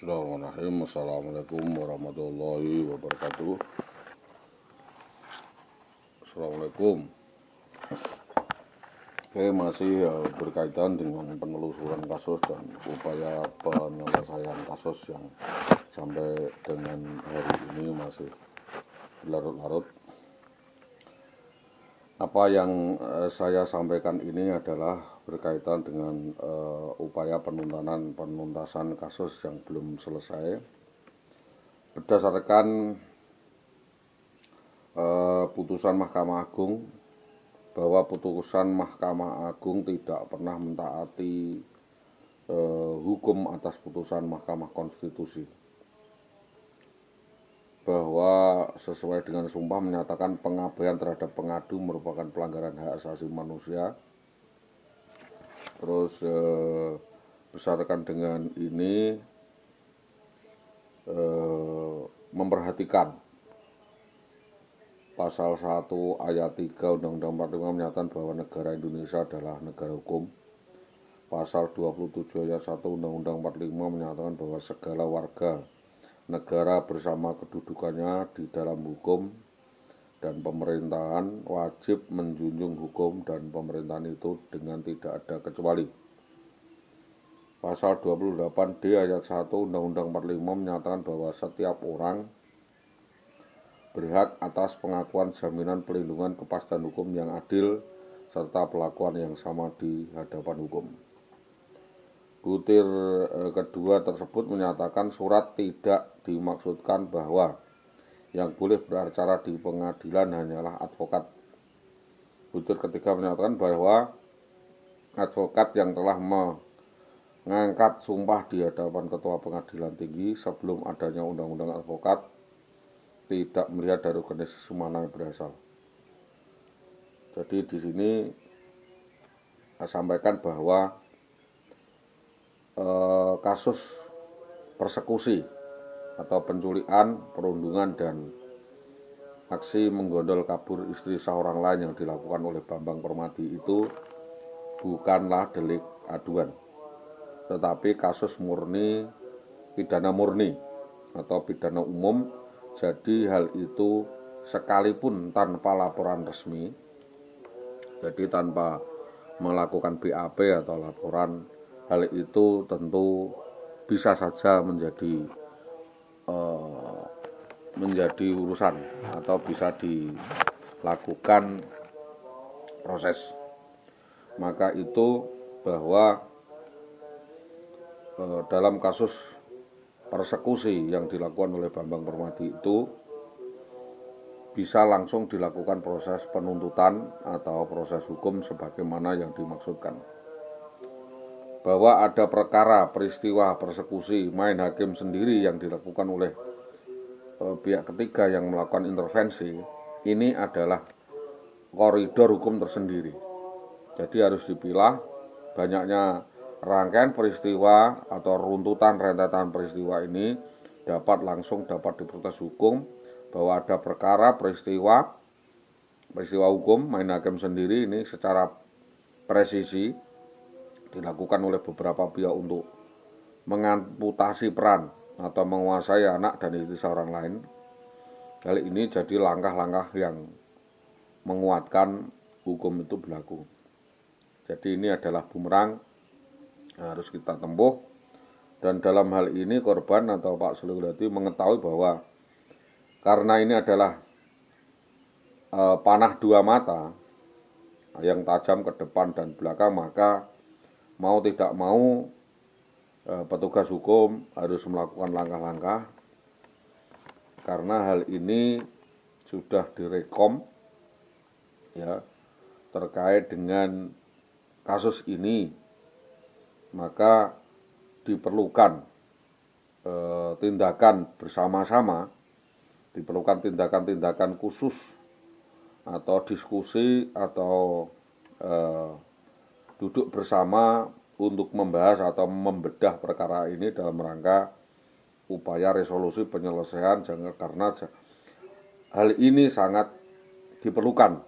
Bismillahirrahmanirrahim. Assalamualaikum warahmatullahi wabarakatuh. Assalamualaikum. Oke, masih berkaitan dengan penelusuran kasus dan upaya penyelesaian kasus yang sampai dengan hari ini masih berlarut-larut. Apa yang saya sampaikan ini adalah berkaitan dengan upaya penuntasan kasus yang belum selesai berdasarkan putusan Mahkamah Agung, bahwa putusan Mahkamah Agung tidak pernah mentaati hukum atas putusan Mahkamah Konstitusi, bahwa sesuai dengan sumpah menyatakan pengabaian terhadap pengadu merupakan pelanggaran hak asasi manusia. Terus berdasarkan dengan ini memperhatikan pasal 1 ayat 3 Undang-Undang 45 menyatakan bahwa negara Indonesia adalah negara hukum. Pasal 27 ayat 1 Undang-Undang 45 menyatakan bahwa segala warga negara bersama kedudukannya di dalam hukum dan pemerintahan wajib menjunjung hukum dan pemerintahan itu dengan tidak ada kecuali. Pasal 28D ayat 1 Undang-Undang 45 menyatakan bahwa setiap orang berhak atas pengakuan jaminan perlindungan kepastian hukum yang adil serta perlakuan yang sama di hadapan hukum. Butir kedua tersebut menyatakan surat tidak dimaksudkan bahwa yang boleh beracara di pengadilan hanyalah advokat. Butir ketiga menyatakan bahwa advokat yang telah mengangkat sumpah di hadapan Ketua Pengadilan Tinggi sebelum adanya Undang-Undang Advokat tidak melihat dari organisasi mana yang berasal. Jadi di sini saya sampaikan bahwa kasus persekusi atau penculikan, perundungan, dan aksi menggondol kabur istri seorang lain yang dilakukan oleh Bambang Permadi itu bukanlah delik aduan, tetapi kasus murni, pidana murni atau pidana umum. Jadi hal itu sekalipun tanpa laporan resmi, jadi tanpa melakukan BAP atau laporan, hal itu tentu bisa saja menjadi urusan atau bisa dilakukan proses. Maka itu bahwa dalam kasus persekusi yang dilakukan oleh Bambang Permadi itu bisa langsung dilakukan proses penuntutan atau proses hukum sebagaimana yang dimaksudkan. Bahwa ada perkara peristiwa persekusi main hakim sendiri yang dilakukan oleh pihak ketiga yang melakukan intervensi, ini adalah koridor hukum tersendiri. Jadi harus dipilah. Banyaknya rangkaian peristiwa atau runtutan rentetan peristiwa ini dapat diproses hukum, bahwa ada perkara peristiwa hukum main hakim sendiri ini secara presisi dilakukan oleh beberapa pihak untuk mengamputasi peran atau menguasai anak dan istri seorang lain. Hal ini jadi langkah-langkah yang menguatkan hukum itu berlaku. Jadi ini adalah bumerang yang harus kita tempuh. Dan dalam hal ini korban atau Pak Suliwati mengetahui bahwa karena ini adalah panah dua mata yang tajam ke depan dan belakang, maka mau tidak mau petugas hukum harus melakukan langkah-langkah, karena hal ini sudah direkom ya terkait dengan kasus ini, maka diperlukan tindakan bersama-sama, diperlukan tindakan-tindakan khusus atau diskusi atau duduk bersama untuk membahas atau membedah perkara ini dalam rangka upaya resolusi penyelesaian, karena hal ini sangat diperlukan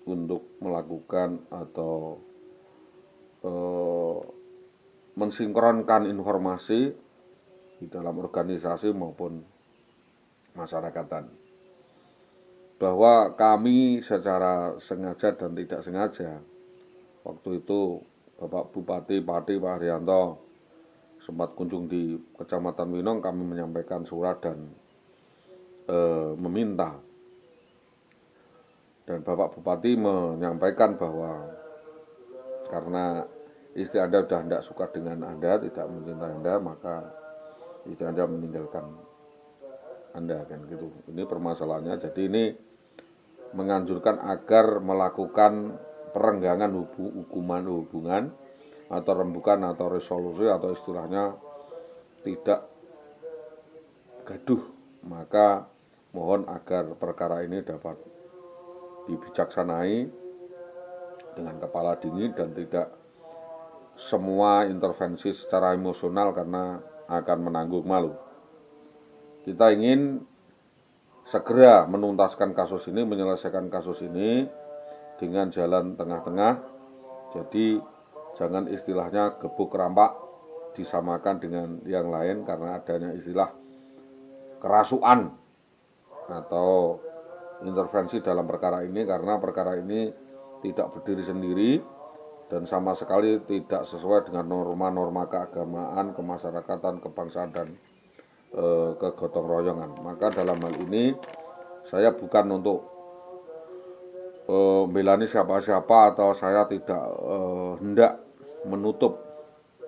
untuk melakukan atau mensinkronkan informasi di dalam organisasi maupun masyarakatan. Bahwa kami secara sengaja dan tidak sengaja, waktu itu Bapak Bupati Pati Pak Haryanto sempat kunjung di Kecamatan Winong, kami menyampaikan surat dan meminta. Dan Bapak Bupati menyampaikan bahwa karena istri Anda sudah tidak suka dengan Anda, tidak mencintai Anda, maka istri Anda meninggalkan Anda, kan gitu. Ini permasalahannya. Jadi ini menganjurkan agar melakukan perenggangan hubungan atau rembukan atau resolusi atau istilahnya tidak gaduh. Maka mohon agar perkara ini dapat dibijaksanai dengan kepala dingin dan tidak semua intervensi secara emosional karena akan menanggung malu. Kita ingin segera menuntaskan kasus ini, menyelesaikan kasus ini dengan jalan tengah-tengah. Jadi jangan istilahnya gebuk rampak disamakan dengan yang lain karena adanya istilah kerasukan atau intervensi dalam perkara ini, karena perkara ini tidak berdiri sendiri dan sama sekali tidak sesuai dengan norma-norma keagamaan, kemasyarakatan, kebangsaan dan kegotong royongan. Maka dalam hal ini saya bukan untuk membelani siapa-siapa atau saya tidak hendak menutup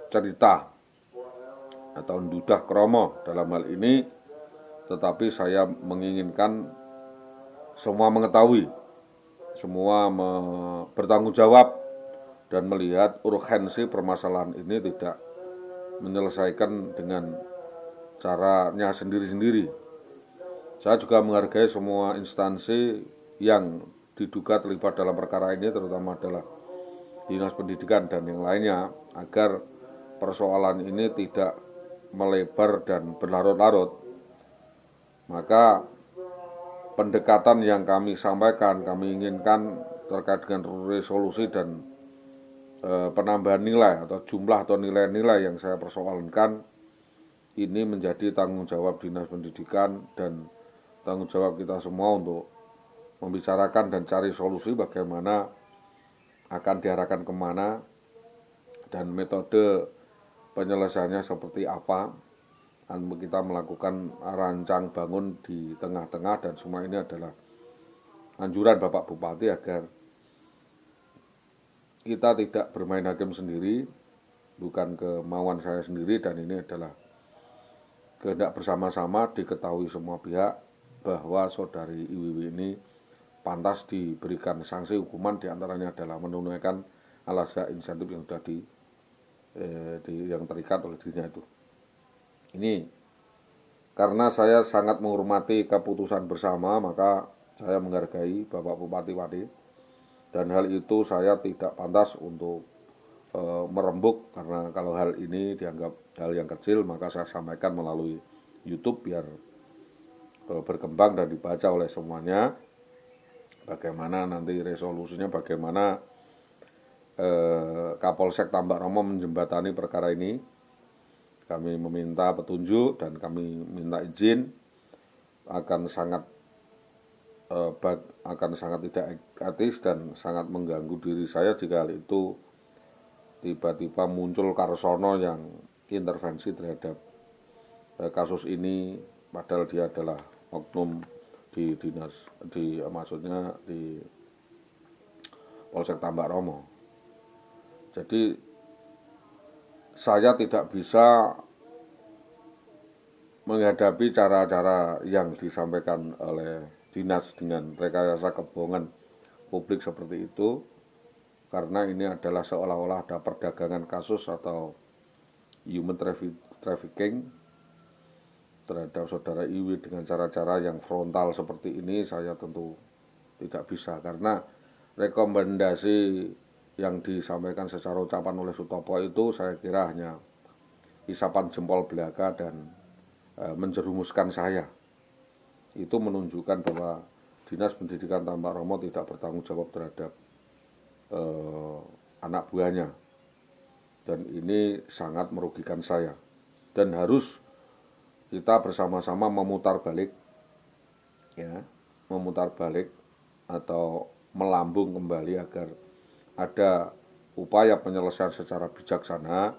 cerita atau mendudah kromo dalam hal ini, tetapi saya menginginkan semua mengetahui, semua bertanggung jawab dan melihat urgensi permasalahan ini tidak menyelesaikan dengan caranya sendiri-sendiri. Saya juga menghargai semua instansi yang diduga terlibat dalam perkara ini, terutama adalah Dinas Pendidikan dan yang lainnya, agar persoalan ini tidak melebar dan berlarut-larut. Maka pendekatan yang kami sampaikan, kami inginkan terkait dengan resolusi dan penambahan nilai atau jumlah atau nilai-nilai yang saya persoalkan, ini menjadi tanggung jawab Dinas Pendidikan dan tanggung jawab kita semua untuk membicarakan dan cari solusi bagaimana akan diarahkan kemana dan metode penyelesaiannya seperti apa. Dan kita melakukan rancang bangun di tengah-tengah, dan semua ini adalah anjuran Bapak Bupati agar kita tidak bermain hakim sendiri, bukan kemauan saya sendiri, dan ini adalah kehendak bersama-sama diketahui semua pihak bahwa saudari Iwiwi ini pantas diberikan sanksi hukuman, diantaranya adalah menunaikan al-asya insentif yang sudah yang terikat oleh dirinya itu. Ini karena saya sangat menghormati keputusan bersama, maka saya menghargai Bapak Bupati Pati, dan hal itu saya tidak pantas untuk merembuk, karena kalau hal ini dianggap hal yang kecil maka saya sampaikan melalui YouTube biar berkembang dan dibaca oleh semuanya. Bagaimana nanti resolusinya, bagaimana Kapolsek Tambak Romo menjembatani perkara ini. Kami meminta petunjuk dan kami minta izin, akan sangat tidak etis dan sangat mengganggu diri saya jika hal itu tiba-tiba muncul Karsono yang intervensi terhadap kasus ini, padahal dia adalah oknum di dinas, maksudnya di Polsek Tambak Romo. Jadi saya tidak bisa menghadapi cara-cara yang disampaikan oleh dinas dengan rekayasa kebohongan publik seperti itu, karena ini adalah seolah-olah ada perdagangan kasus atau human trafficking terhadap saudara Iwi dengan cara-cara yang frontal seperti ini. Saya tentu tidak bisa, karena rekomendasi yang disampaikan secara ucapan oleh Sutopo itu saya kira hanya isapan jempol belaka dan menjerumuskan saya. Itu menunjukkan bahwa Dinas Pendidikan Tambak Romo tidak bertanggung jawab terhadap anak buahnya, dan ini sangat merugikan saya dan harus kita bersama-sama memutar balik, ya, memutar balik atau melambung kembali agar ada upaya penyelesaian secara bijaksana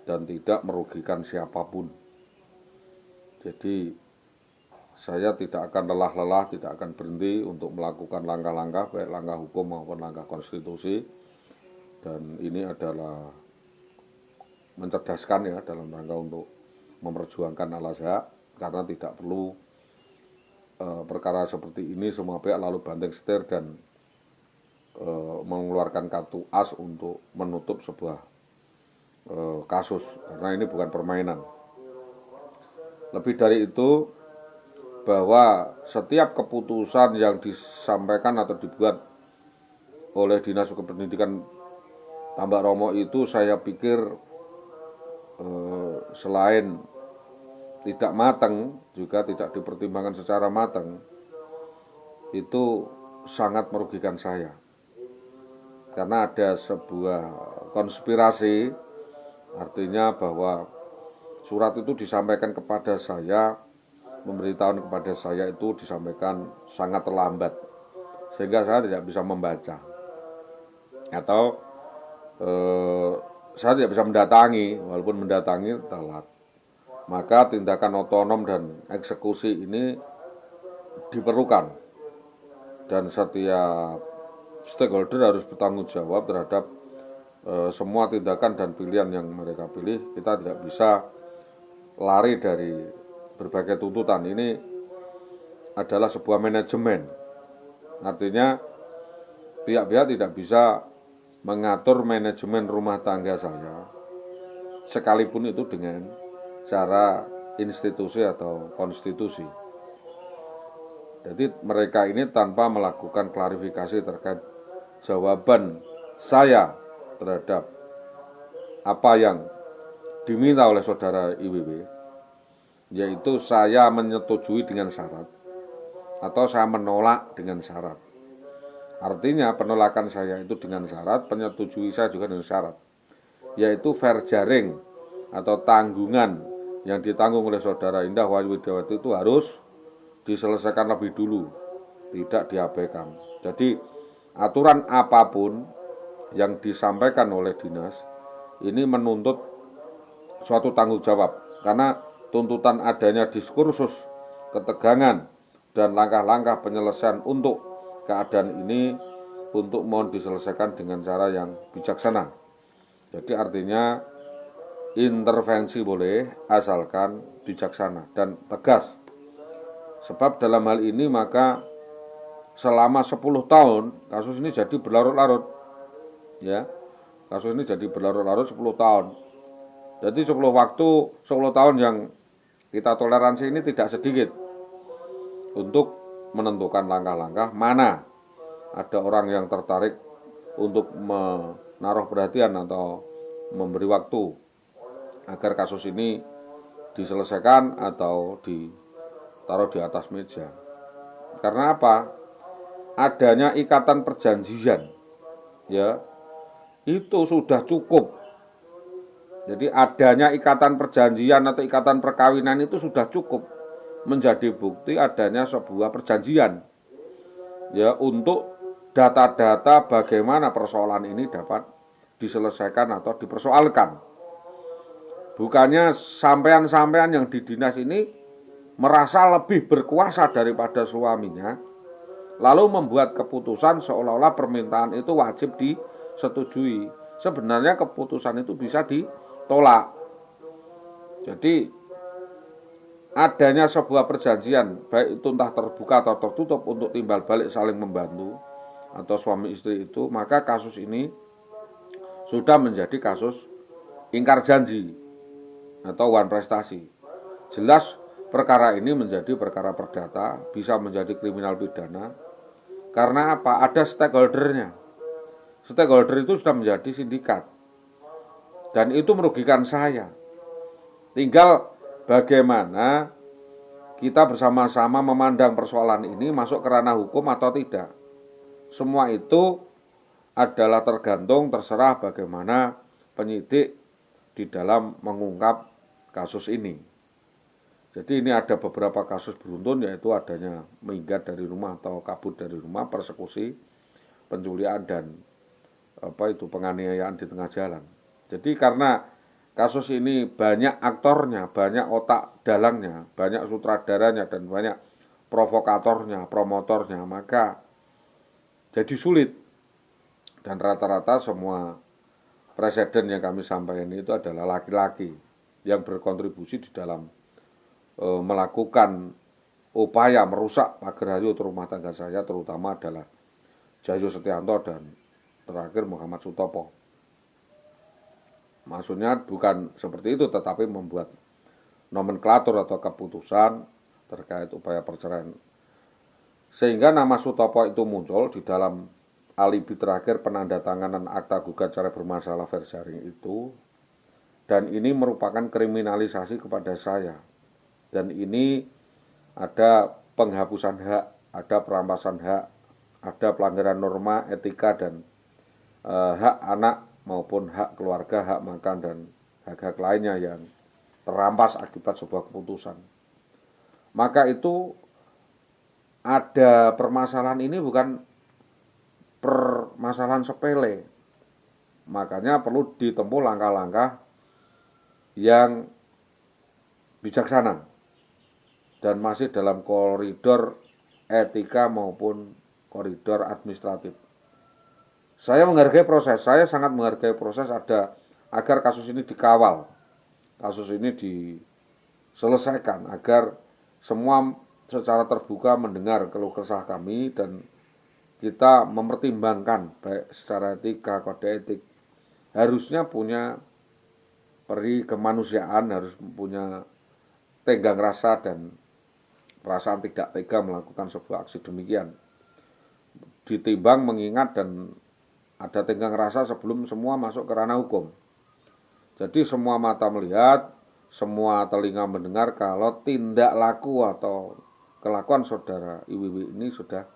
dan tidak merugikan siapapun. Jadi saya tidak akan lelah-lelah, tidak akan berhenti untuk melakukan langkah-langkah, baik langkah hukum maupun langkah konstitusi. Dan ini adalah mencerdaskan ya dalam rangka untuk memperjuangkan al-haq, karena tidak perlu perkara seperti ini semua pihak lalu banting setir dan mengeluarkan kartu as untuk menutup sebuah kasus, karena ini bukan permainan. Lebih dari itu, bahwa setiap keputusan yang disampaikan atau dibuat oleh Dinas Kependidikan Tambak Romo itu saya pikir selain tidak matang, juga tidak dipertimbangkan secara matang, itu sangat merugikan saya. Karena ada sebuah konspirasi, artinya bahwa surat itu disampaikan kepada saya, pemberitahuan kepada saya itu disampaikan sangat terlambat, sehingga saya tidak bisa membaca, atau saya tidak bisa mendatangi, walaupun mendatangi telat. Maka tindakan otonom dan eksekusi ini diperlukan, dan setiap stakeholder harus bertanggung jawab terhadap semua tindakan dan pilihan yang mereka pilih. Kita tidak bisa lari dari berbagai tuntutan. Ini adalah sebuah manajemen, artinya pihak-pihak tidak bisa mengatur manajemen rumah tangga saya, sekalipun itu dengan cara institusi atau konstitusi. Jadi mereka ini tanpa melakukan klarifikasi terkait jawaban saya terhadap apa yang diminta oleh saudara IWW, yaitu saya menyetujui dengan syarat atau saya menolak dengan syarat. Artinya penolakan saya itu dengan syarat, penyetujui saya juga dengan syarat, yaitu fair jaring atau tanggungan yang ditanggung oleh saudara Indah Wahyu Widiawati itu harus diselesaikan lebih dulu, tidak diabaikan. Jadi aturan apapun yang disampaikan oleh dinas ini menuntut suatu tanggung jawab, karena tuntutan adanya diskursus, ketegangan, dan langkah-langkah penyelesaian untuk keadaan ini untuk mohon diselesaikan dengan cara yang bijaksana. Jadi artinya intervensi boleh asalkan bijaksana dan tegas. Sebab dalam hal ini maka selama 10 tahun kasus ini jadi berlarut-larut. Ya. Kasus ini jadi berlarut-larut 10 tahun. Jadi 10 tahun yang kita toleransi ini tidak sedikit untuk menentukan langkah-langkah mana ada orang yang tertarik untuk menaruh perhatian atau memberi waktu agar kasus ini diselesaikan atau ditaruh di atas meja. Karena apa? Adanya ikatan perjanjian, ya, itu sudah cukup. Jadi adanya ikatan perjanjian atau ikatan perkawinan itu sudah cukup menjadi bukti adanya sebuah perjanjian, ya, untuk data-data bagaimana persoalan ini dapat diselesaikan atau dipersoalkan. Bukannya sampean-sampean yang di dinas ini merasa lebih berkuasa daripada suaminya, lalu membuat keputusan seolah-olah permintaan itu wajib disetujui. Sebenarnya keputusan itu bisa ditolak. Jadi adanya sebuah perjanjian, baik itu entah terbuka atau tertutup untuk timbal balik saling membantu atau suami istri itu, maka kasus ini sudah menjadi kasus ingkar janji atau wan prestasi. Jelas perkara ini menjadi perkara perdata, bisa menjadi kriminal pidana. Karena apa? Ada stakeholdernya. Stakeholder itu sudah menjadi sindikat, dan itu merugikan saya. Tinggal bagaimana kita bersama-sama memandang persoalan ini masuk ke ranah hukum atau tidak. Semua itu adalah terserah bagaimana penyidik di dalam mengungkap kasus ini. Jadi ini ada beberapa kasus beruntun, yaitu adanya minggat dari rumah atau kabur dari rumah, persekusi, penculikan, dan penganiayaan di tengah jalan. Jadi karena kasus ini banyak aktornya, banyak otak dalangnya, banyak sutradaranya, dan banyak provokatornya, promotornya, maka jadi sulit. Dan rata-rata semua presiden yang kami sampaikan itu adalah laki-laki yang berkontribusi di dalam melakukan upaya merusak pagar hayat rumah tangga saya, terutama adalah Jayo Setianto dan terakhir Muhammad Sutopo. Maksudnya bukan seperti itu, tetapi membuat nomenklatur atau keputusan terkait upaya perceraian. Sehingga nama Sutopo itu muncul di dalam alibi terakhir penandatanganan akta gugat cerai bermasalah Versaring itu. Dan ini merupakan kriminalisasi kepada saya. Dan ini ada penghapusan hak, ada perampasan hak, ada pelanggaran norma, etika, dan hak anak maupun hak keluarga, hak makan, dan hak-hak lainnya yang terampas akibat sebuah keputusan. Maka itu ada permasalahan ini bukan permasalahan sepele. Makanya perlu ditempuh langkah-langkah yang bijaksana dan masih dalam koridor etika maupun koridor administratif. Saya menghargai proses, saya sangat menghargai proses agar kasus ini dikawal, kasus ini diselesaikan, agar semua secara terbuka mendengar keluh kesah kami dan kita mempertimbangkan baik secara etika, kode etik, harusnya punya peri kemanusiaan, harus punya tenggang rasa dan perasaan tidak tega melakukan sebuah aksi demikian. Ditimbang mengingat dan ada tenggang rasa sebelum semua masuk ke ranah hukum. Jadi semua mata melihat, semua telinga mendengar kalau tindak laku atau kelakuan saudara Iwiwi ini sudah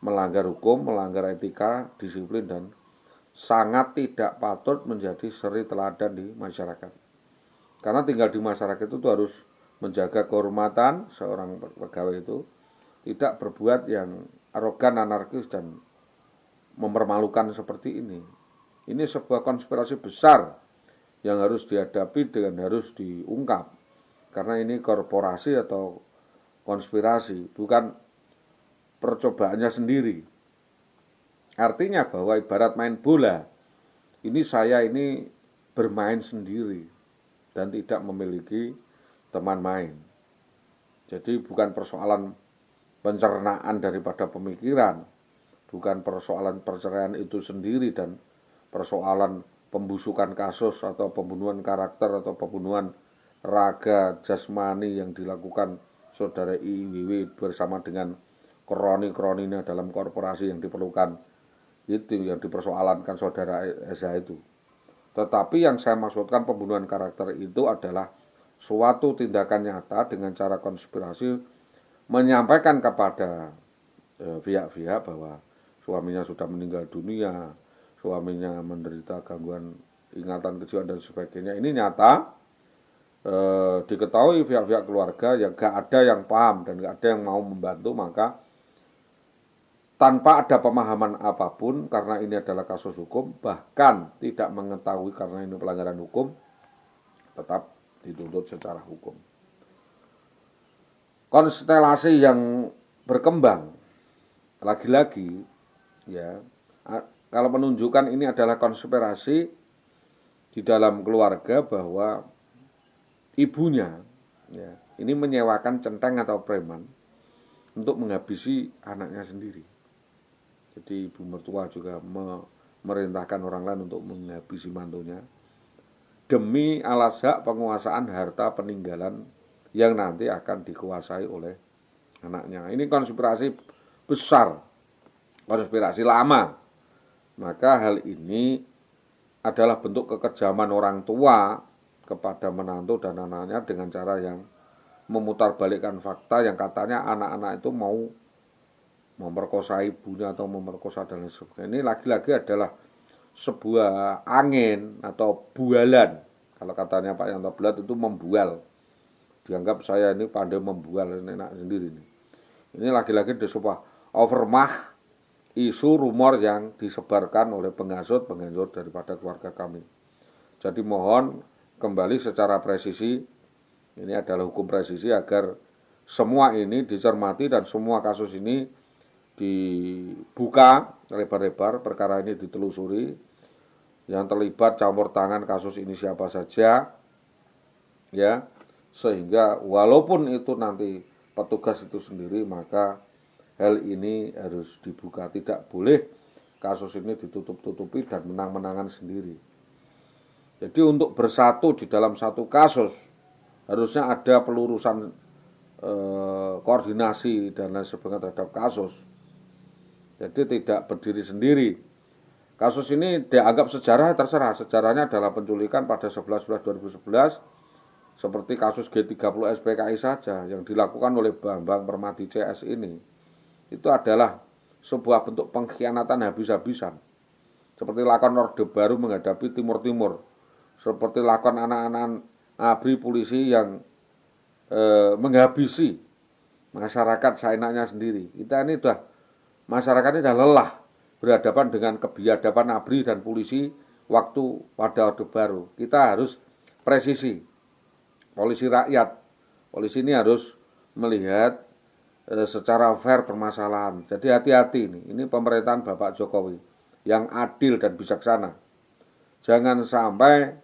melanggar hukum, melanggar etika, disiplin, dan sangat tidak patut menjadi suri teladan di masyarakat. Karena tinggal di masyarakat itu harus menjaga kehormatan seorang pegawai itu, tidak berbuat yang arogan, anarkis, dan mempermalukan seperti ini. Ini sebuah konspirasi besar yang harus dihadapi dan harus diungkap. Karena ini korporasi atau konspirasi, bukan percobaannya sendiri. Artinya bahwa ibarat main bola, saya ini bermain sendiri dan tidak memiliki teman main. Jadi bukan persoalan pencernaan daripada pemikiran, bukan persoalan perceraian itu sendiri dan persoalan pembusukan kasus atau pembunuhan karakter atau pembunuhan raga jasmani yang dilakukan saudara IWW bersama dengan kroni-kroninya dalam korporasi yang diperlukan, itu yang dipersoalankan saudara Eza itu. Tetapi yang saya maksudkan pembunuhan karakter itu adalah suatu tindakan nyata dengan cara konspirasi menyampaikan kepada pihak-pihak bahwa suaminya sudah meninggal dunia, suaminya menderita gangguan ingatan kejiwaan dan sebagainya. Ini nyata, diketahui pihak-pihak keluarga yang gak ada yang paham dan gak ada yang mau membantu, maka tanpa ada pemahaman apapun karena ini adalah kasus hukum, bahkan tidak mengetahui karena ini pelanggaran hukum, tetap dituntut secara hukum. Konstelasi yang berkembang lagi-lagi ya, kalau menunjukkan ini adalah konspirasi di dalam keluarga bahwa ibunya ya, ini menyewakan centeng atau preman untuk menghabisi anaknya sendiri. Jadi ibu mertua juga memerintahkan orang lain untuk menghabisi mantunya demi alas hak penguasaan harta peninggalan yang nanti akan dikuasai oleh anaknya. Ini konspirasi besar, konspirasi lama. Maka hal ini adalah bentuk kekejaman orang tua kepada menantu dan anaknya dengan cara yang memutarbalikkan fakta yang katanya anak-anak itu mau memperkosa ibunya atau memperkosa dan lain sebagainya. Ini lagi-lagi adalah sebuah angin atau bualan. Kalau katanya Pak Yanto Belat itu membual. dianggap saya ini pandai membual enak sendiri nih. Ini lagi-lagi di sebuah overmah isu rumor yang disebarkan oleh penghasut daripada keluarga kami. Jadi mohon kembali secara presisi, ini adalah hukum presisi agar semua ini dicermati dan semua kasus ini dibuka lebar-lebar, perkara ini ditelusuri, yang terlibat campur tangan kasus ini siapa saja, ya, sehingga walaupun itu nanti petugas itu sendiri, maka hal ini harus dibuka. Tidak boleh kasus ini ditutup-tutupi dan menang-menangan sendiri. Jadi untuk bersatu di dalam satu kasus harusnya ada pelurusan koordinasi dan lain sebagainya terhadap kasus. Jadi tidak berdiri sendiri. Kasus ini dianggap sejarah, terserah. Sejarahnya adalah penculikan pada 11/11/2011 seperti kasus G30 SPKI saja yang dilakukan oleh Bambang Permadi CS ini. Itu adalah sebuah bentuk pengkhianatan habis-habisan. Seperti lakon Orde Baru menghadapi Timur-Timur. Seperti lakon anak-anak ABRI polisi yang menghabisi masyarakat seenaknya sendiri. Kita ini masyarakat ini sudah lelah berhadapan dengan kebiadaban ABRI dan polisi waktu pada Orde Baru. Kita harus presisi. Polisi rakyat. Polisi ini harus melihat secara fair permasalahan. Jadi hati-hati ini pemerintahan Bapak Jokowi yang adil dan bijaksana. Jangan sampai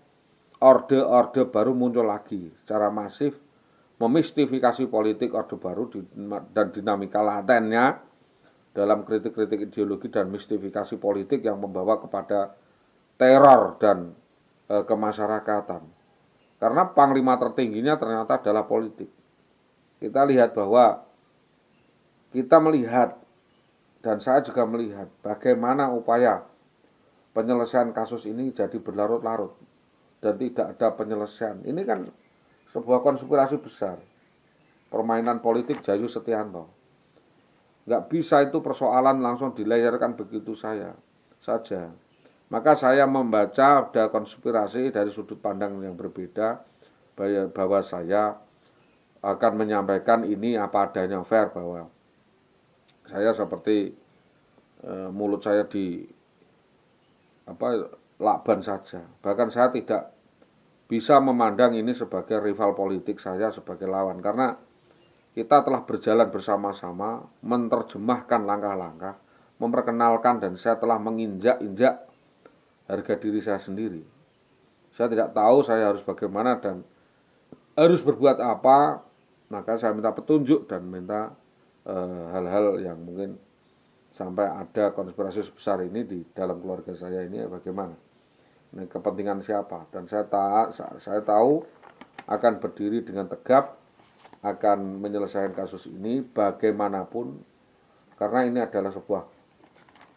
orde-orde baru muncul lagi secara masif, memistifikasi politik orde baru dan dinamika latennya dalam kritik-kritik ideologi dan mistifikasi politik yang membawa kepada teror dan kemasyarakatan. Karena panglima tertingginya ternyata adalah politik. Kita lihat bahwa kita melihat, dan saya juga melihat bagaimana upaya penyelesaian kasus ini jadi berlarut-larut dan tidak ada penyelesaian. Ini kan sebuah konspirasi besar, permainan politik Jayu Setianto. Nggak bisa itu persoalan langsung dilayarkan begitu saja. Maka saya membaca ada konspirasi dari sudut pandang yang berbeda, bahwa saya akan menyampaikan ini apa adanya fair, bahwa saya seperti mulut saya di lakban saja. Bahkan saya tidak bisa memandang ini sebagai rival politik saya, sebagai lawan. Karena kita telah berjalan bersama-sama, menerjemahkan langkah-langkah, memperkenalkan, dan saya telah menginjak-injak harga diri saya sendiri. Saya tidak tahu saya harus bagaimana dan harus berbuat apa, maka saya minta petunjuk dan minta hal-hal yang mungkin sampai ada konspirasi sebesar ini di dalam keluarga saya ini bagaimana, ini kepentingan siapa, dan saya tahu akan berdiri dengan tegap, akan menyelesaikan kasus ini bagaimanapun, karena ini adalah sebuah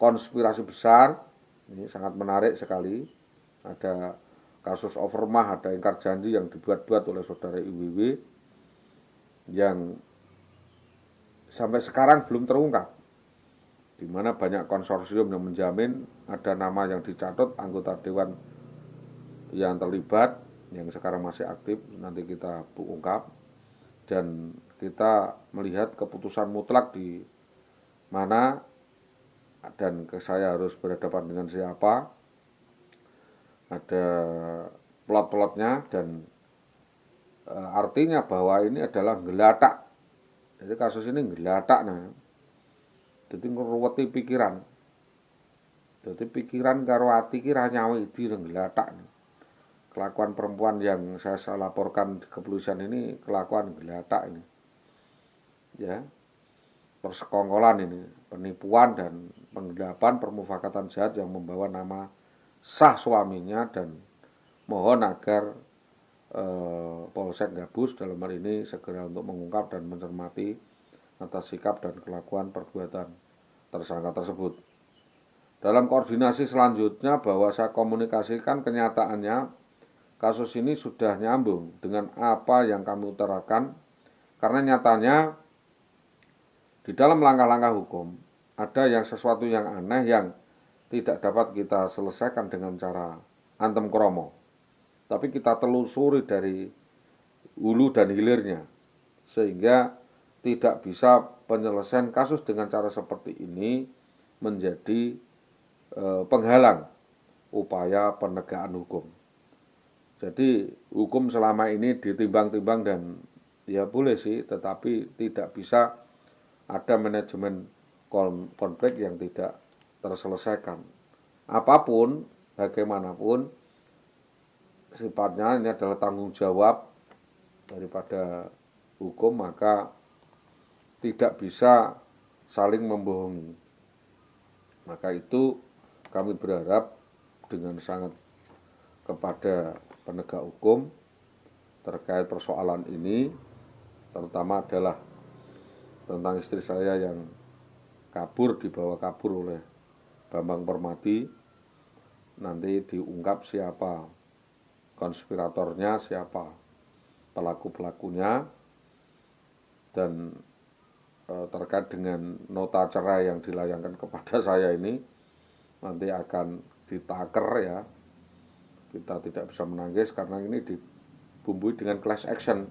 konspirasi besar. Ini sangat menarik sekali. Ada kasus overmah, ada ingkar janji yang dibuat-buat oleh saudara IWW yang sampai sekarang belum terungkap, di mana banyak konsorsium yang menjamin ada nama yang dicatat, anggota dewan yang terlibat, yang sekarang masih aktif, nanti kita ungkap, dan kita melihat keputusan mutlak di mana dan saya harus berhadapan dengan siapa, ada plot-plotnya, dan artinya bahwa ini adalah gelatak. Jadi kasus ini gelatak, nah. Jadi ngeruweti pikiran. Jadi pikiran karo ati ki ra nyawi di gelatak. Kelakuan perempuan yang saya laporkan di kepolisian ini kelakuan gelatak ini. Ya. Persekongkolan ini, penipuan dan penggelapan, permufakatan jahat yang membawa nama sah suaminya, dan mohon agar Polsek Gabus dalam hal ini segera untuk mengungkap dan mencermati atas sikap dan kelakuan perbuatan tersangka tersebut. Dalam koordinasi selanjutnya, bahwa saya komunikasikan kenyataannya kasus ini sudah nyambung dengan apa yang kami utarakan, karena nyatanya di dalam langkah-langkah hukum ada yang sesuatu yang aneh yang tidak dapat kita selesaikan dengan cara antem kromo. Tapi kita telusuri dari hulu dan hilirnya, sehingga tidak bisa penyelesaian kasus dengan cara seperti ini menjadi penghalang upaya penegakan hukum. Jadi hukum selama ini ditimbang-timbang dan ya boleh sih, tetapi tidak bisa ada manajemen konflik yang tidak terselesaikan. Apapun, bagaimanapun, sifatnya ini adalah tanggung jawab daripada hukum, maka tidak bisa saling membohongi. Maka itu kami berharap dengan sangat kepada penegak hukum terkait persoalan ini, terutama adalah tentang istri saya yang dibawa kabur oleh Bambang Permadi. Nanti diungkap siapa konspiratornya, siapa pelaku-pelakunya, dan terkait dengan nota cerai yang dilayangkan kepada saya ini nanti akan ditaker ya. Kita tidak bisa menangis karena ini dibumbui dengan class action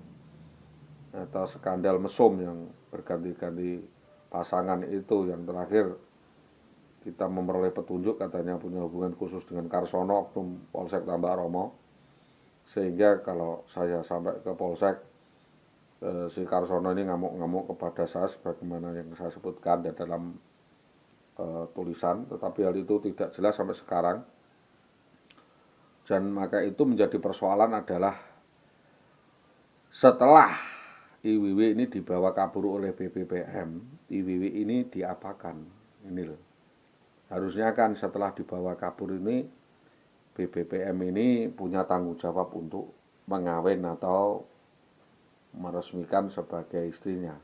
atau skandal mesum yang berganti-ganti pasangan itu. Yang terakhir kita memperoleh petunjuk katanya punya hubungan khusus dengan Karsono, oknum Polsek Tambak Romo, sehingga kalau saya sampai ke Polsek, si Karsono ini ngamuk-ngamuk kepada saya sebagaimana yang saya sebutkan dalam tulisan, tetapi hal itu tidak jelas sampai sekarang. Dan maka itu menjadi persoalan adalah setelah IWW ini dibawa kabur oleh BPPM, IWW ini diapakan? Ini loh. Harusnya kan setelah dibawa kabur ini, BPPM ini punya tanggung jawab untuk mengawin atau meresmikan sebagai istrinya.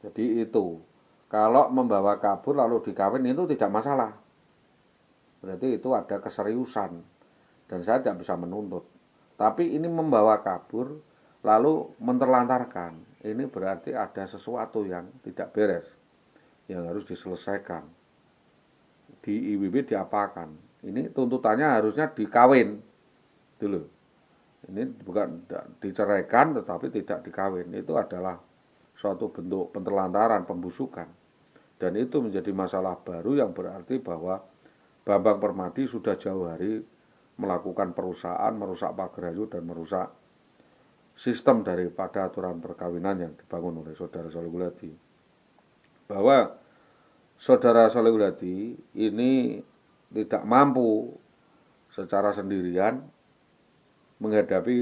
Jadi itu, kalau membawa kabur lalu dikawin itu tidak masalah. Berarti itu ada keseriusan. Dan saya tidak bisa menuntut. Tapi ini membawa kabur lalu menterlantarkan. Ini berarti ada sesuatu yang tidak beres, yang harus diselesaikan. Di IWB diapakan? Ini tuntutannya harusnya dikawin dulu. Ini bukan diceraikan tetapi tidak dikawin. Itu adalah suatu bentuk penterlantaran, pembusukan. Dan itu menjadi masalah baru yang berarti bahwa Bambang Permadi sudah jauh hari melakukan perusahaan, merusak pagar ayu dan merusak sistem daripada aturan perkawinan yang dibangun oleh Saudara Sholeh Guladi. Bahwa Saudara Sholeh Guladi ini tidak mampu secara sendirian menghadapi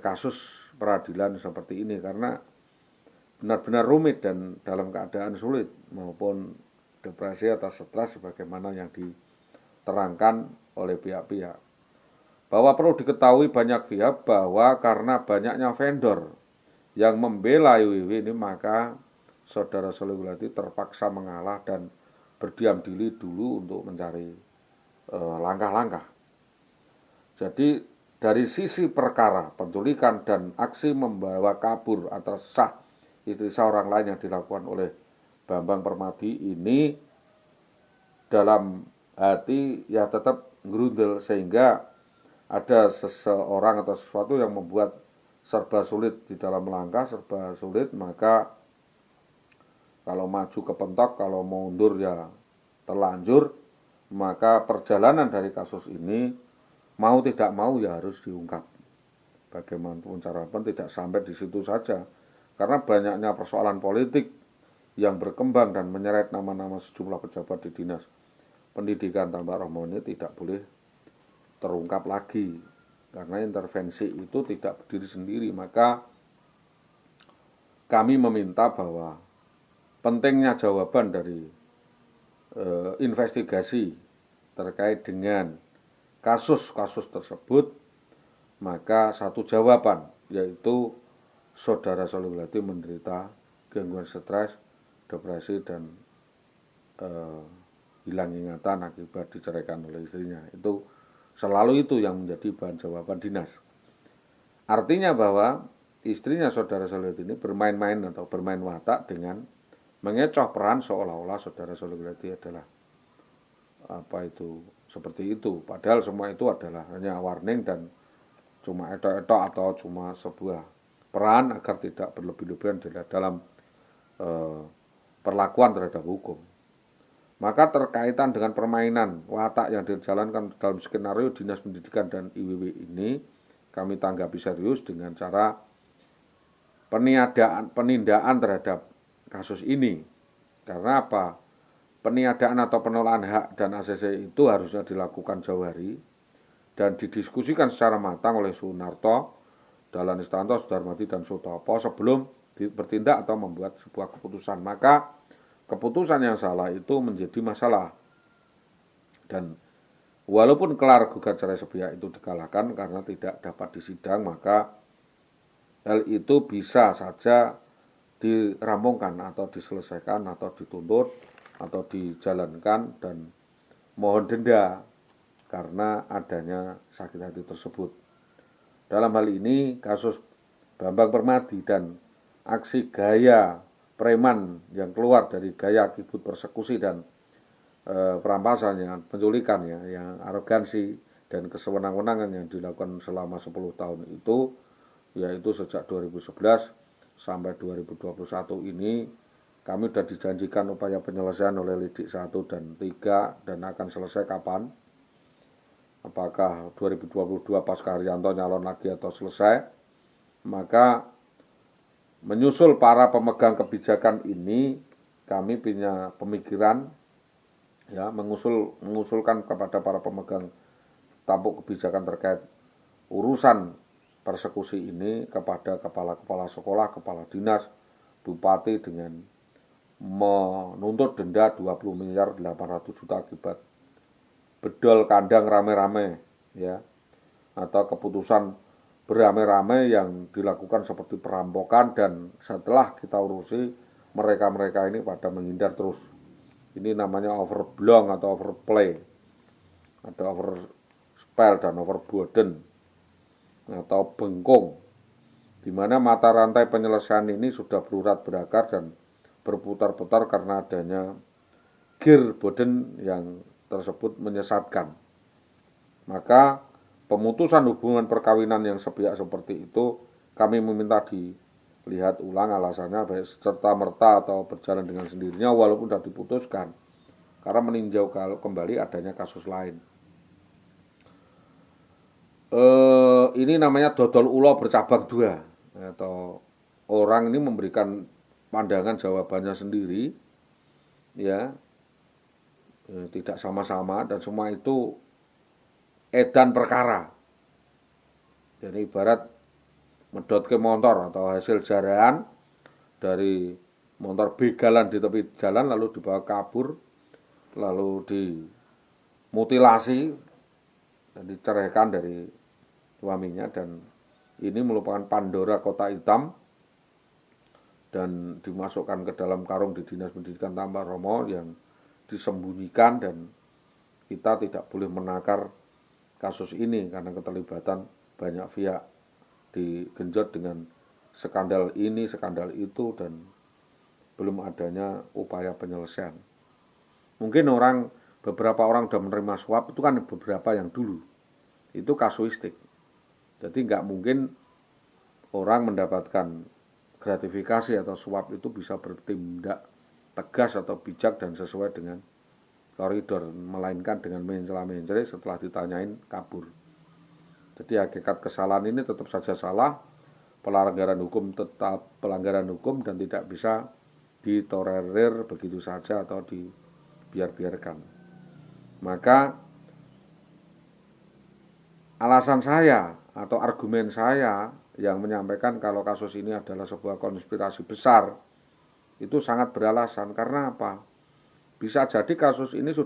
kasus peradilan seperti ini karena benar-benar rumit dan dalam keadaan sulit maupun depresi atau stres sebagaimana yang diterangkan oleh pihak-pihak. Bahwa perlu diketahui banyak pihak bahwa karena banyaknya vendor yang membela IWW ini, maka Saudara Sholeh Guladi terpaksa mengalah dan berdiam diri dulu untuk mencari langkah-langkah. Jadi dari sisi perkara penculikan dan aksi membawa kabur atas sah istri seorang lain yang dilakukan oleh Bambang Permadi ini, dalam hati ya tetap ngerundel, sehingga ada seseorang atau sesuatu yang membuat serba sulit di dalam langkah, serba sulit. Maka kalau maju kepentok, kalau mau mundur ya terlanjur. Maka perjalanan dari kasus ini mau tidak mau ya harus diungkap. Bagaimanapun carapun tidak sampai di situ saja, karena banyaknya persoalan politik yang berkembang dan menyeret nama-nama sejumlah pejabat di dinas pendidikan Tambak Romo ini tidak boleh terungkap lagi, karena intervensi itu tidak berdiri sendiri. Maka kami meminta bahwa pentingnya jawaban dari investigasi terkait dengan kasus-kasus tersebut, maka satu jawaban, yaitu Saudara Sholeh Guladi menderita gangguan stres, depresi, dan hilang ingatan akibat diceraikan oleh istrinya. Itu selalu itu yang menjadi bahan jawaban dinas. Artinya bahwa istrinya Saudara Sholeh ini bermain-main atau bermain watak dengan mengecoh peran seolah-olah Saudara Sholeh Guladi adalah seperti itu. Padahal semua itu adalah hanya warning dan cuma etok-etok atau cuma sebuah peran agar tidak berlebih-lebihan dalam perlakuan terhadap hukum. Maka terkaitan dengan permainan watak yang dijalankan dalam skenario Dinas Pendidikan dan IWW ini, kami tanggapi serius dengan cara penindaan terhadap kasus ini. Karena apa? Peniadaan atau penolakan hak dan ACC itu harusnya dilakukan jauh hari dan didiskusikan secara matang oleh Sunarto, Dahlan Iskanto, Sudarmadi, dan Sutopo sebelum bertindak atau membuat sebuah keputusan. Maka keputusan yang salah itu menjadi masalah. Dan walaupun kelar gugat cerai sepihak itu dikalahkan karena tidak dapat disidang, maka hal itu bisa saja dirampungkan atau diselesaikan atau dituntut atau dijalankan dan mohon denda karena adanya sakit hati tersebut. Dalam hal ini kasus Bambang Permadi dan aksi gaya preman yang keluar dari gaya kibut persekusi dan perampasannya, penculikannya, yang arogansi dan kesewenang-wenangan yang dilakukan selama 10 tahun itu, yaitu sejak 2011 sampai 2021 ini, kami sudah dijanjikan upaya penyelesaian oleh Lidik 1 dan 3 dan akan selesai kapan? Apakah 2022 pasca Haryanto nyalon lagi atau selesai? Maka menyusul para pemegang kebijakan ini, kami punya pemikiran ya mengusulkan kepada para pemegang tampuk kebijakan terkait urusan persekusi ini kepada kepala-kepala sekolah, kepala dinas, bupati dengan menuntut denda 20 miliar 800 juta akibat bedol kandang rame-rame ya, atau keputusan beramai-ramai yang dilakukan seperti perampokan, dan setelah kita urusi mereka-mereka ini pada menghindar terus. Ini namanya overblown atau overplay, ada overspell dan overburden atau bengkung, di mana mata rantai penyelesaian ini sudah berurat berakar dan berputar-putar karena adanya gear burden yang tersebut menyesatkan. Maka pemutusan hubungan perkawinan yang sepihak seperti itu kami meminta dilihat ulang alasannya, baik serta-merta atau berjalan dengan sendirinya walaupun sudah diputuskan, karena meninjau kembali adanya kasus lain. Ini namanya dodol ulo bercabang dua, atau orang ini memberikan pandangan jawabannya sendiri ya, tidak sama-sama, dan semua itu edan perkara. Jadi ibarat medot ke motor atau hasil jarahan dari motor begalan di tepi jalan lalu dibawa kabur, lalu dimutilasi dan diceraikan dari suaminya, dan ini merupakan Pandora kota hitam dan dimasukkan ke dalam karung di Dinas Pendidikan Tambak Romo yang disembunyikan, dan kita tidak boleh menakar kasus ini karena keterlibatan banyak pihak, digenjot dengan skandal ini, skandal itu, dan belum adanya upaya penyelesaian. Mungkin beberapa orang sudah menerima suap, itu kan beberapa yang dulu, itu kasuistik. Jadi nggak mungkin orang mendapatkan gratifikasi atau suap itu bisa bertindak tegas atau bijak dan sesuai dengan koridor, melainkan dengan mencela-mencela setelah ditanyain kabur. Jadi hakikat kesalahan ini tetap saja salah, pelanggaran hukum tetap pelanggaran hukum dan tidak bisa ditolerir begitu saja atau dibiarkan. Maka alasan saya atau argumen saya yang menyampaikan kalau kasus ini adalah sebuah konspirasi besar itu sangat beralasan. Karena apa? Bisa jadi kasus ini